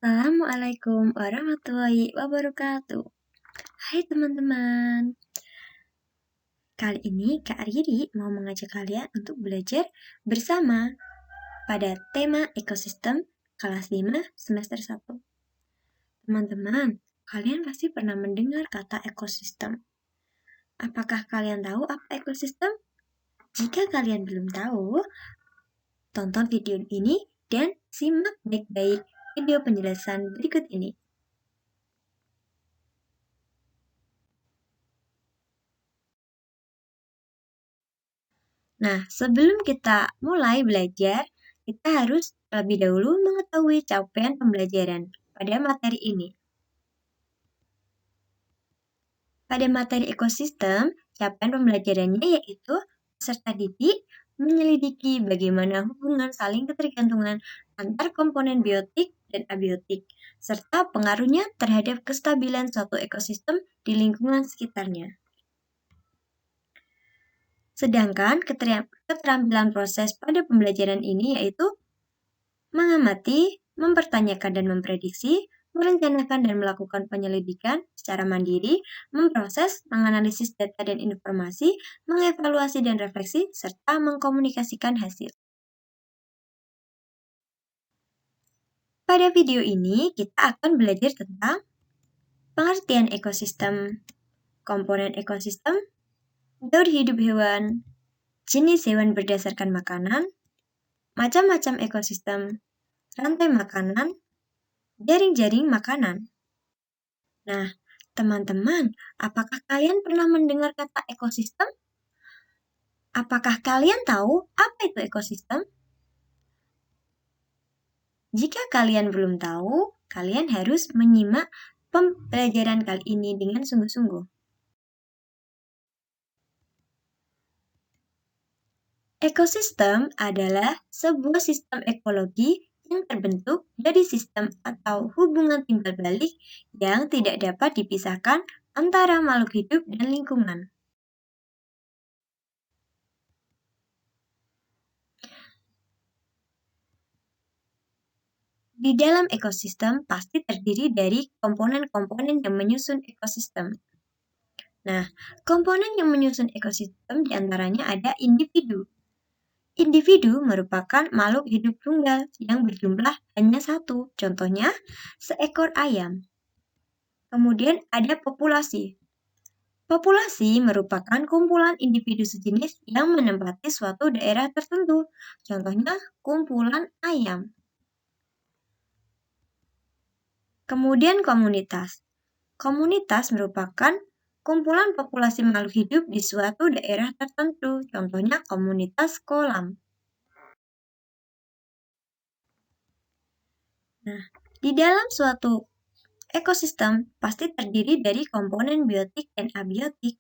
Assalamualaikum warahmatullahi wabarakatuh. Hai teman-teman. Kali ini Kak Riri mau mengajak kalian untuk belajar bersama pada tema ekosistem kelas 5 semester 1. Teman-teman, kalian pasti pernah mendengar kata ekosistem. Apakah kalian tahu apa ekosistem? Jika kalian belum tahu, tonton video ini dan simak baik-baik video penjelasan berikut ini. Nah, sebelum kita mulai belajar, kita harus lebih dahulu mengetahui capaian pembelajaran pada materi ini. Pada materi ekosistem, capaian pembelajarannya yaitu peserta didik menyelidiki bagaimana hubungan saling ketergantungan antar komponen biotik dan abiotik, serta pengaruhnya terhadap kestabilan suatu ekosistem di lingkungan sekitarnya. Sedangkan keterampilan proses pada pembelajaran ini yaitu mengamati, mempertanyakan dan memprediksi, merencanakan dan melakukan penyelidikan secara mandiri, memproses, menganalisis data dan informasi, mengevaluasi dan refleksi, serta mengkomunikasikan hasil. Pada video ini, kita akan belajar tentang pengertian ekosistem, komponen ekosistem, daur hidup hewan, jenis hewan berdasarkan makanan, macam-macam ekosistem, rantai makanan, jaring-jaring makanan. Nah, teman-teman, apakah kalian pernah mendengar kata ekosistem? Apakah kalian tahu apa itu ekosistem? Jika kalian belum tahu, kalian harus menyimak pembelajaran kali ini dengan sungguh-sungguh. Ekosistem adalah sebuah sistem ekologi yang terbentuk dari sistem atau hubungan timbal balik yang tidak dapat dipisahkan antara makhluk hidup dan lingkungan. Di dalam ekosistem pasti terdiri dari komponen-komponen yang menyusun ekosistem. Nah, komponen yang menyusun ekosistem diantaranya ada individu. Individu merupakan makhluk hidup tunggal yang berjumlah hanya satu, contohnya seekor ayam. Kemudian ada populasi. Populasi merupakan kumpulan individu sejenis yang menempati suatu daerah tertentu, contohnya kumpulan ayam. Kemudian komunitas. Komunitas merupakan kumpulan populasi makhluk hidup di suatu daerah tertentu, contohnya komunitas kolam. Nah, di dalam suatu ekosistem pasti terdiri dari komponen biotik dan abiotik.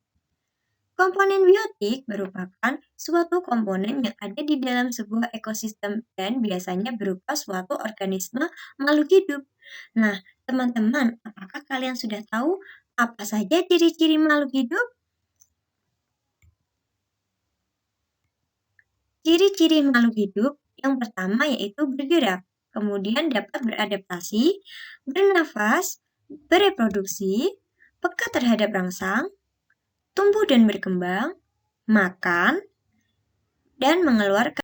Komponen biotik merupakan suatu komponen yang ada di dalam sebuah ekosistem dan biasanya berupa suatu organisme makhluk hidup. Nah, teman-teman, apakah kalian sudah tahu apa saja ciri-ciri makhluk hidup? Ciri-ciri makhluk hidup yang pertama yaitu bergerak, kemudian dapat beradaptasi, bernafas, bereproduksi, peka terhadap rangsang, tumbuh dan berkembang, makan, dan mengeluarkan.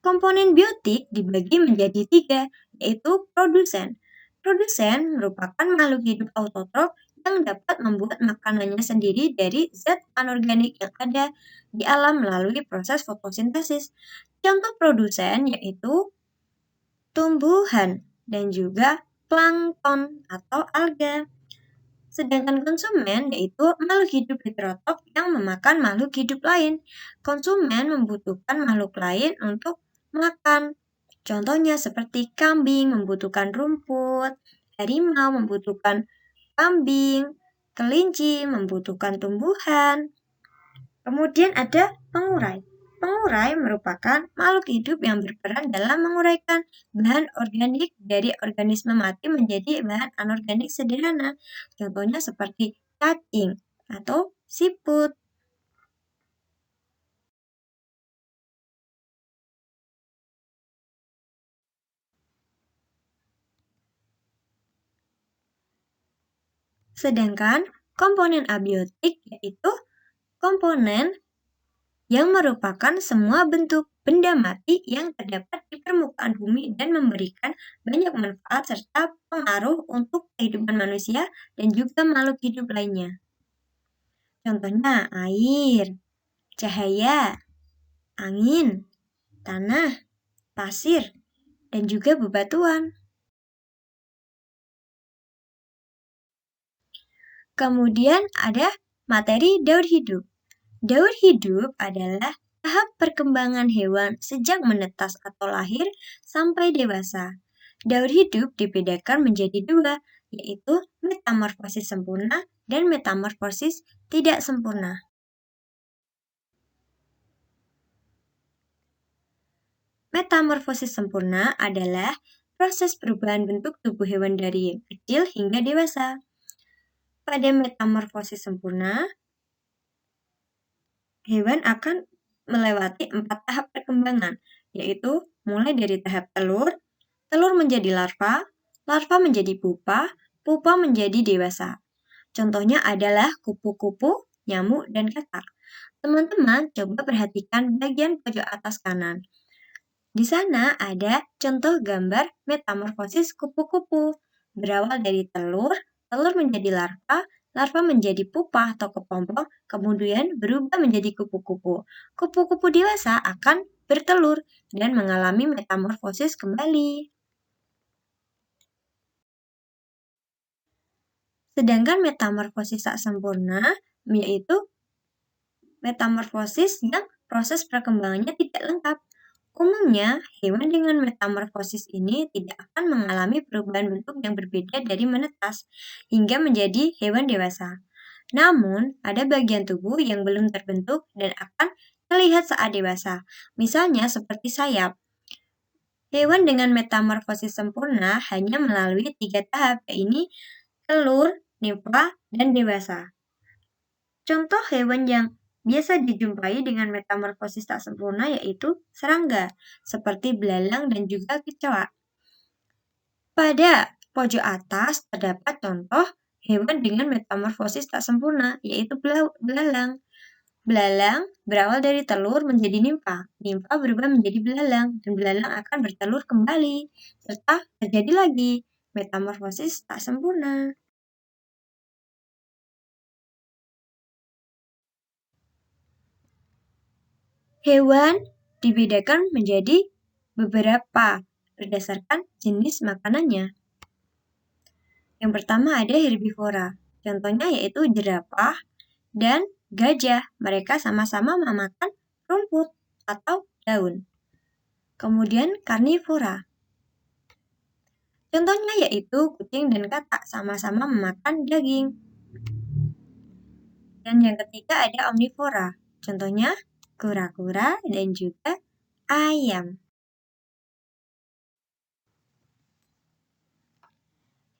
Komponen biotik dibagi menjadi 3, yaitu produsen. Produsen merupakan makhluk hidup autotrof yang dapat membuat makanannya sendiri dari zat anorganik yang ada di alam melalui proses fotosintesis. Contoh produsen yaitu tumbuhan dan juga plankton atau alga. Sedangkan konsumen yaitu makhluk hidup heterotrof yang memakan makhluk hidup lain. Konsumen membutuhkan makhluk lain untuk makan. Contohnya seperti kambing membutuhkan rumput, harimau membutuhkan kambing, kelinci membutuhkan tumbuhan. Kemudian ada pengurai. Pengurai merupakan makhluk hidup yang berperan dalam menguraikan bahan organik dari organisme mati menjadi bahan anorganik sederhana. Contohnya seperti cacing atau siput. Sedangkan komponen abiotik yaitu komponen yang merupakan semua bentuk benda mati yang terdapat di permukaan bumi dan memberikan banyak manfaat serta pengaruh untuk kehidupan manusia dan juga makhluk hidup lainnya. Contohnya air, cahaya, angin, tanah, pasir, dan juga bebatuan. Kemudian ada materi daur hidup. Daur hidup adalah tahap perkembangan hewan sejak menetas atau lahir sampai dewasa. Daur hidup dibedakan menjadi dua, yaitu metamorfosis sempurna dan metamorfosis tidak sempurna. Metamorfosis sempurna adalah proses perubahan bentuk tubuh hewan dari yang kecil hingga dewasa. Pada metamorfosis sempurna, hewan akan melewati 4 tahap perkembangan, yaitu mulai dari tahap telur, telur menjadi larva, larva menjadi pupa, pupa menjadi dewasa. Contohnya adalah kupu-kupu, nyamuk, dan katak. Teman-teman coba perhatikan bagian pojok atas kanan. Di sana ada contoh gambar metamorfosis kupu-kupu. Berawal dari telur, telur menjadi larva, larva menjadi pupa atau kepompong, kemudian berubah menjadi kupu-kupu. Kupu-kupu dewasa akan bertelur dan mengalami metamorfosis kembali. Sedangkan metamorfosis tak sempurna yaitu metamorfosis yang proses perkembangannya tidak lengkap. Umumnya, hewan dengan metamorfosis ini tidak akan mengalami perubahan bentuk yang berbeda dari menetas hingga menjadi hewan dewasa. Namun, ada bagian tubuh yang belum terbentuk dan akan terlihat saat dewasa, misalnya seperti sayap. Hewan dengan metamorfosis sempurna hanya melalui 3 tahap, yaitu telur, nimfa, dan dewasa. Contoh hewan yang biasa dijumpai dengan metamorfosis tak sempurna yaitu serangga, seperti belalang dan juga kecoa. Pada pojok atas terdapat contoh hewan dengan metamorfosis tak sempurna, yaitu belalang. Belalang berawal dari telur menjadi nimfa. Nimfa berubah menjadi belalang, dan belalang akan bertelur kembali, serta terjadi lagi metamorfosis tak sempurna. Hewan dibedakan menjadi beberapa berdasarkan jenis makanannya. Yang pertama ada herbivora, contohnya yaitu jerapah dan gajah. Mereka sama-sama memakan rumput atau daun. Kemudian karnivora, contohnya yaitu kucing dan katak sama-sama memakan daging. Dan yang ketiga ada omnivora, contohnya kura-kura dan juga ayam.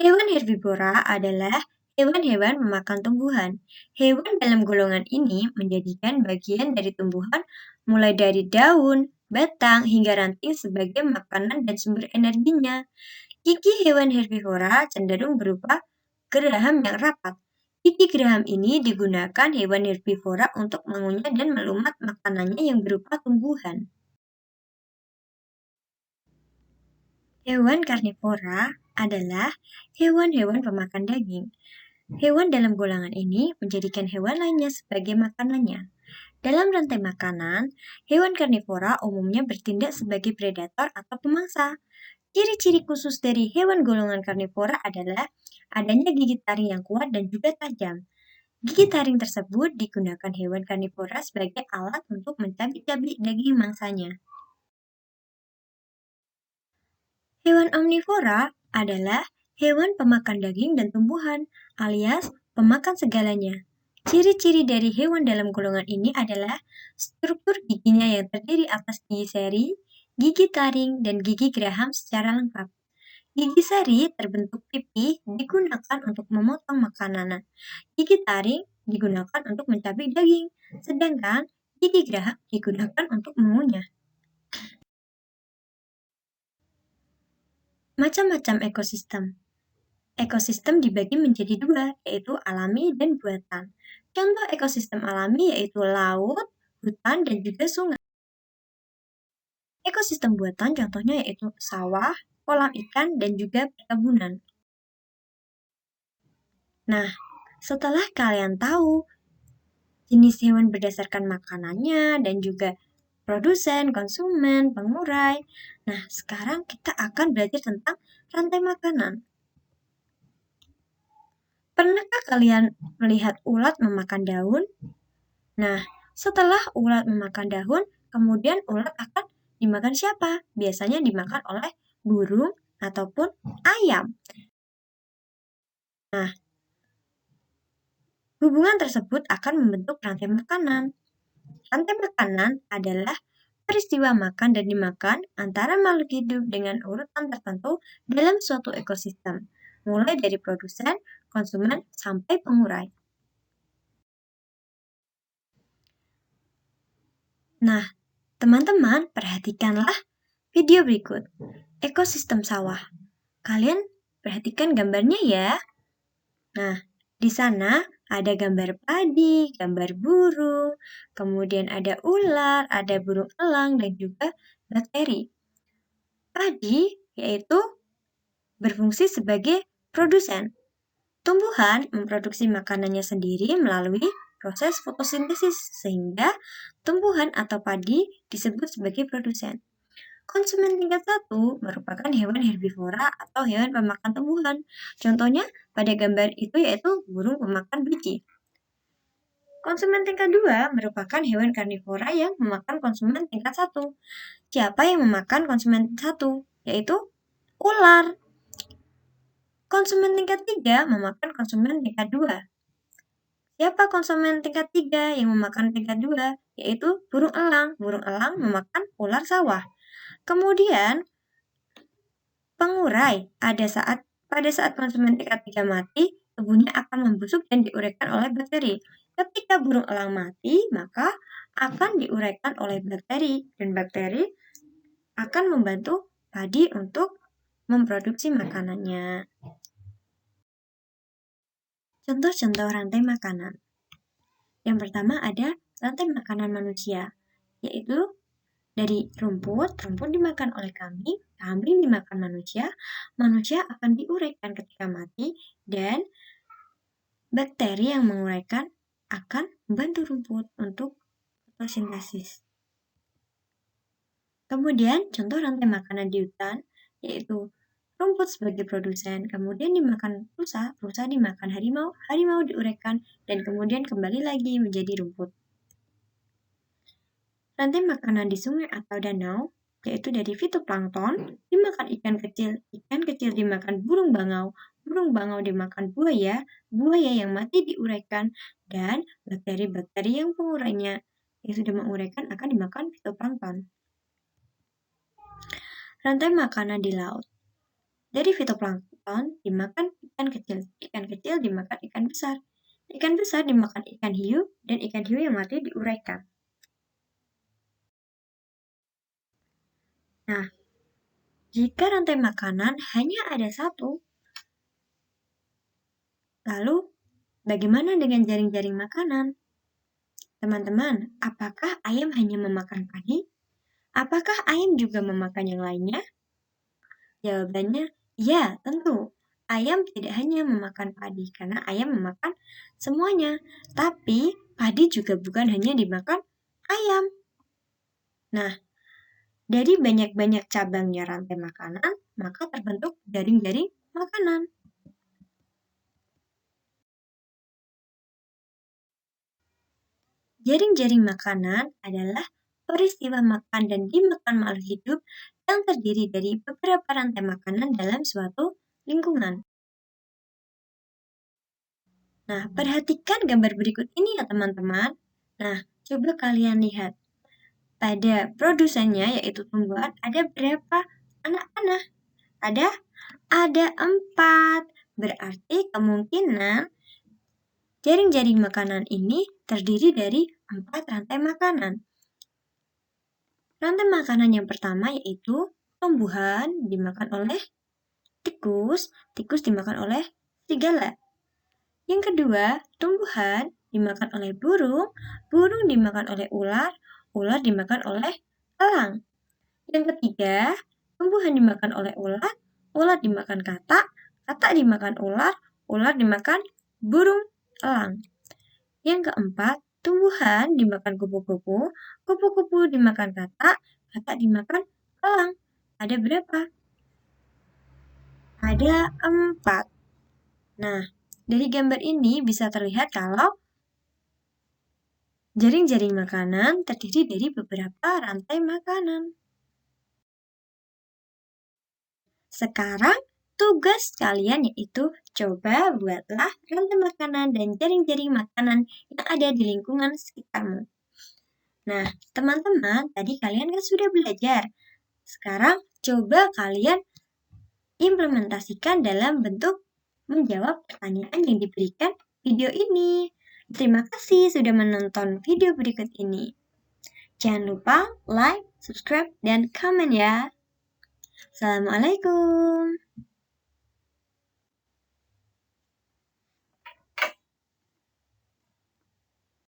Hewan herbivora adalah hewan-hewan memakan tumbuhan. Hewan dalam golongan ini menjadikan bagian dari tumbuhan mulai dari daun, batang, hingga ranting sebagai makanan dan sumber energinya. Gigi hewan herbivora cenderung berupa geraham yang rapat. Gigi geraham ini digunakan hewan herbivora untuk mengunyah dan melumat makanannya yang berupa tumbuhan. Hewan karnivora adalah hewan-hewan pemakan daging. Hewan dalam golongan ini menjadikan hewan lainnya sebagai makanannya. Dalam rantai makanan, hewan karnivora umumnya bertindak sebagai predator atau pemangsa. Ciri-ciri khusus dari hewan golongan karnivora adalah adanya gigi taring yang kuat dan juga tajam. Gigi taring tersebut digunakan hewan karnivora sebagai alat untuk mencabik-cabik daging mangsanya. Hewan omnivora adalah hewan pemakan daging dan tumbuhan, alias pemakan segalanya. Ciri-ciri dari hewan dalam golongan ini adalah struktur giginya yang terdiri atas gigi seri, gigi taring, dan gigi geraham secara lengkap. Gigi seri terbentuk pipih digunakan untuk memotong makanan. Gigi taring digunakan untuk mencabik daging, sedangkan gigi geraham digunakan untuk mengunyah. Macam-macam ekosistem. Ekosistem dibagi menjadi dua, yaitu alami dan buatan. Contoh ekosistem alami yaitu laut, hutan, dan juga sungai. Ekosistem buatan contohnya yaitu sawah, kolam ikan, dan juga perkebunan. Nah, setelah kalian tahu jenis hewan berdasarkan makanannya dan juga produsen, konsumen, pengurai. Nah, sekarang kita akan belajar tentang rantai makanan. Pernahkah kalian melihat ulat memakan daun? Nah, setelah ulat memakan daun, kemudian ulat akan dimakan siapa? Biasanya dimakan oleh burung ataupun ayam. Nah, hubungan tersebut akan membentuk rantai makanan. Rantai makanan adalah peristiwa makan dan dimakan antara makhluk hidup dengan urutan tertentu dalam suatu ekosistem, mulai dari produsen, konsumen, sampai pengurai. Nah, teman-teman, perhatikanlah video berikut. Ekosistem sawah. Kalian perhatikan gambarnya ya. Nah, di sana ada gambar padi, gambar burung, kemudian ada ular, ada burung elang, dan juga bakteri. Padi yaitu berfungsi sebagai produsen. Tumbuhan memproduksi makanannya sendiri melalui proses fotosintesis, sehingga tumbuhan atau padi disebut sebagai produsen. Konsumen tingkat 1 merupakan hewan herbivora atau hewan pemakan tumbuhan. Contohnya pada gambar itu yaitu burung pemakan biji. Konsumen tingkat 2 merupakan hewan karnivora yang memakan konsumen tingkat 1. Siapa yang memakan konsumen 1? Yaitu ular. Konsumen tingkat 3 memakan konsumen tingkat 2. Siapa konsumen tingkat 3 yang memakan tingkat 2? Yaitu burung elang. Burung elang memakan ular sawah. Kemudian pengurai pada saat konsumen tingkat 3 mati, tubuhnya akan membusuk dan diuraikan oleh bakteri. Ketika burung elang mati, maka akan diuraikan oleh bakteri, dan bakteri akan membantu padi untuk memproduksi makanannya. Contoh-contoh rantai makanan. Yang pertama ada rantai makanan manusia, yaitu dari rumput dimakan oleh kambing dimakan manusia akan diuraikan ketika mati, dan bakteri yang menguraikan akan membantu rumput untuk fotosintesis. Kemudian contoh rantai makanan di hutan, yaitu rumput sebagai produsen, kemudian dimakan rusa dimakan harimau diuraikan, dan kemudian kembali lagi menjadi rumput. Rantai makanan di sungai atau danau, yaitu dari fitoplankton, dimakan ikan kecil dimakan burung bangau dimakan buaya yang mati diuraikan, dan bakteri-bakteri yang pengurainya yang sudah menguraikan akan dimakan fitoplankton. Rantai makanan di laut. Dari fitoplankton dimakan ikan kecil dimakan ikan besar dimakan ikan hiu, dan ikan hiu yang mati diuraikan. Nah, jika rantai makanan hanya ada satu, lalu bagaimana dengan jaring-jaring makanan? Teman-teman, apakah ayam hanya memakan padi? Apakah ayam juga memakan yang lainnya? Jawabannya, ya, tentu. Ayam tidak hanya memakan padi, karena ayam memakan semuanya. Tapi, padi juga bukan hanya dimakan ayam. Nah, dari banyak-banyak cabangnya rantai makanan, maka terbentuk jaring-jaring makanan. Jaring-jaring makanan adalah peristiwa makan dan dimakan makhluk hidup yang terdiri dari beberapa rantai makanan dalam suatu lingkungan. Nah, perhatikan gambar berikut ini ya teman-teman. Nah, coba kalian lihat. Pada produsennya yaitu tumbuhan ada berapa anak panah? Ada 4. Berarti kemungkinan jaring-jaring makanan ini terdiri dari 4 rantai makanan. Rantai makanan yang pertama yaitu tumbuhan dimakan oleh tikus, tikus dimakan oleh serigala. Yang kedua, tumbuhan dimakan oleh burung, burung dimakan oleh ular, ular dimakan oleh elang. Yang ketiga, tumbuhan dimakan oleh ular, ular dimakan katak, katak dimakan ular, ular dimakan burung elang. Yang keempat, tumbuhan dimakan kupu-kupu, kupu-kupu dimakan katak, katak dimakan elang. Ada berapa? Ada 4. Nah, dari gambar ini bisa terlihat kalau jaring-jaring makanan terdiri dari beberapa rantai makanan. Sekarang, tugas kalian yaitu coba buatlah rantai makanan dan jaring-jaring makanan yang ada di lingkungan sekitarmu. Nah, teman-teman, tadi kalian kan sudah belajar. Sekarang, coba kalian implementasikan dalam bentuk menjawab pertanyaan yang diberikan video ini. Terima kasih sudah menonton video berikut ini. Jangan lupa like, subscribe, dan komen ya. Assalamualaikum.